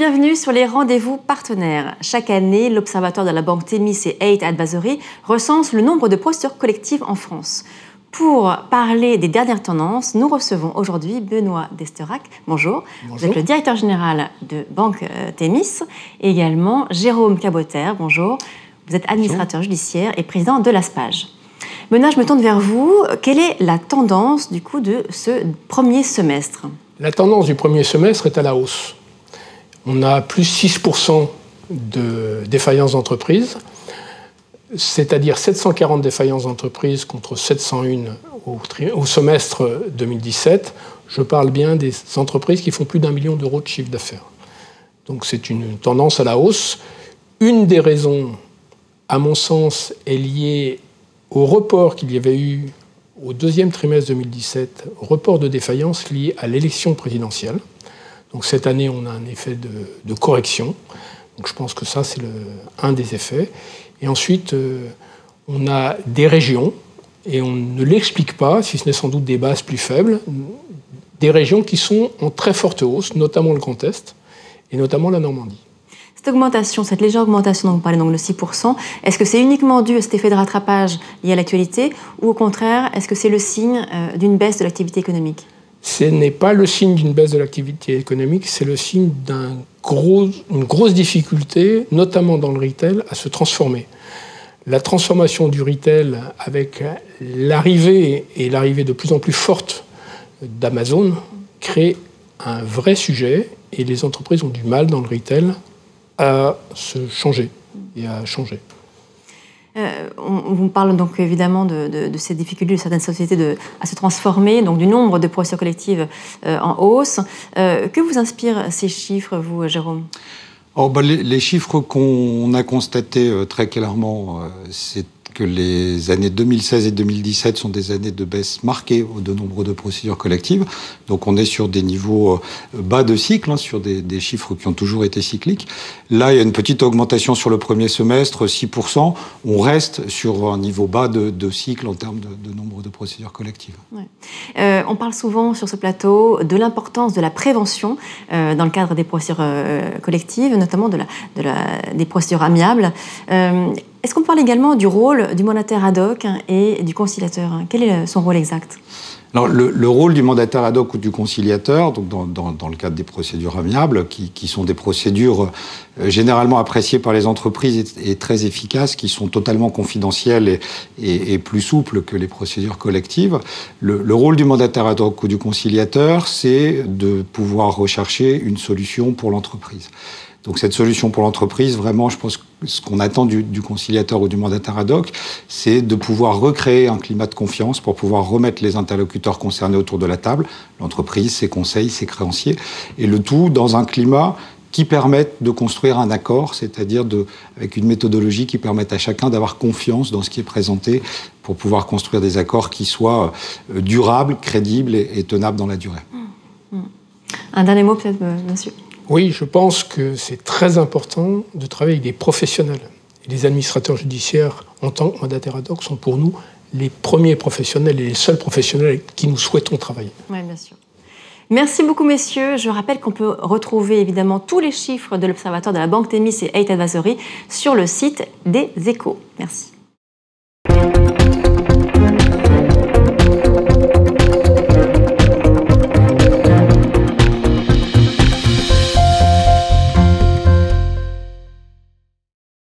bienvenue sur les rendez-vous partenaires. Chaque année, l'Observatoire de la banque Thémis et Eight Advisory recense le nombre de procédures collectives en France. Pour parler des dernières tendances, nous recevons aujourd'hui Benoît Desterac. Bonjour. Bonjour. Vous êtes le directeur général de Banque Thémis et également Jérôme Caboter. Bonjour. Vous êtes administrateur judiciaire et président de l'ASPAGE. Benoît, je me tourne vers vous. Quelle est la tendance du coup de ce premier semestre ? La tendance du premier semestre est à la hausse. On a plus 6% de défaillances d'entreprises, c'est-à-dire 740 défaillances d'entreprises contre 701 au semestre 2017. Je parle bien des entreprises qui font plus d'1 million d'euros de chiffre d'affaires. Donc c'est une tendance à la hausse. Une des raisons, à mon sens, est liée au report qu'il y avait eu au deuxième trimestre 2017, report de défaillance lié à l'élection présidentielle. Donc cette année, on a un effet de correction. Donc je pense que ça, c'est un des effets. Et ensuite, on a des régions, et on ne l'explique pas, si ce n'est sans doute des bases plus faibles, des régions qui sont en très forte hausse, notamment le Grand Est, et notamment la Normandie. Cette augmentation, cette légère augmentation dont vous parlez, donc le 6%, est-ce que c'est uniquement dû à cet effet de rattrapage lié à l'actualité, ou au contraire, est-ce que c'est le signe d'une baisse de l'activité économique ? Ce n'est pas le signe d'une baisse de l'activité économique, c'est le signe d'une grosse difficulté, notamment dans le retail, à se transformer. La transformation du retail avec l'arrivée de plus en plus forte d'Amazon crée un vrai sujet et les entreprises ont du mal dans le retail à se changer et à changer. On parle donc évidemment de ces difficultés de certaines sociétés à se transformer, donc du nombre de procédures collectives en hausse. Que vous inspirent ces chiffres, vous, Jérôme ? Les chiffres qu'on a constatés très clairement, c'est que les années 2016 et 2017 sont des années de baisse marquée de nombre de procédures collectives. Donc on est sur des niveaux bas de cycle, sur des chiffres qui ont toujours été cycliques. Là, il y a une petite augmentation sur le premier semestre, 6%. On reste sur un niveau bas de cycle en termes de nombre de procédures collectives. Ouais. On parle souvent sur ce plateau de l'importance de la prévention dans le cadre des procédures collectives, notamment des procédures amiables. Est-ce qu'on parle également du rôle du mandataire ad hoc et du conciliateur ? Quel est son rôle exact ? Alors, le rôle du mandataire ad hoc ou du conciliateur, donc dans le cadre des procédures amiables, qui sont des procédures généralement appréciées par les entreprises et très efficaces, qui sont totalement confidentielles et plus souples que les procédures collectives. Le rôle du mandataire ad hoc ou du conciliateur, c'est de pouvoir rechercher une solution pour l'entreprise. Donc cette solution pour l'entreprise, vraiment, je pense que ce qu'on attend du conciliateur ou du mandataire ad hoc, c'est de pouvoir recréer un climat de confiance pour pouvoir remettre les interlocuteurs concernés autour de la table, l'entreprise, ses conseils, ses créanciers, et le tout dans un climat qui permette de construire un accord, c'est-à-dire avec une méthodologie qui permette à chacun d'avoir confiance dans ce qui est présenté pour pouvoir construire des accords qui soient durables, crédibles et tenables dans la durée. Un dernier mot peut-être, monsieur ? Oui, je pense que c'est très important de travailler avec des professionnels. Et les administrateurs judiciaires, en tant que mandataires ad hoc, sont pour nous les premiers professionnels et les seuls professionnels avec qui nous souhaitons travailler. Oui, bien sûr. Merci beaucoup, messieurs. Je rappelle qu'on peut retrouver évidemment tous les chiffres de l'Observatoire de la banque Thémis et Eight Advisory sur le site des Échos. Merci.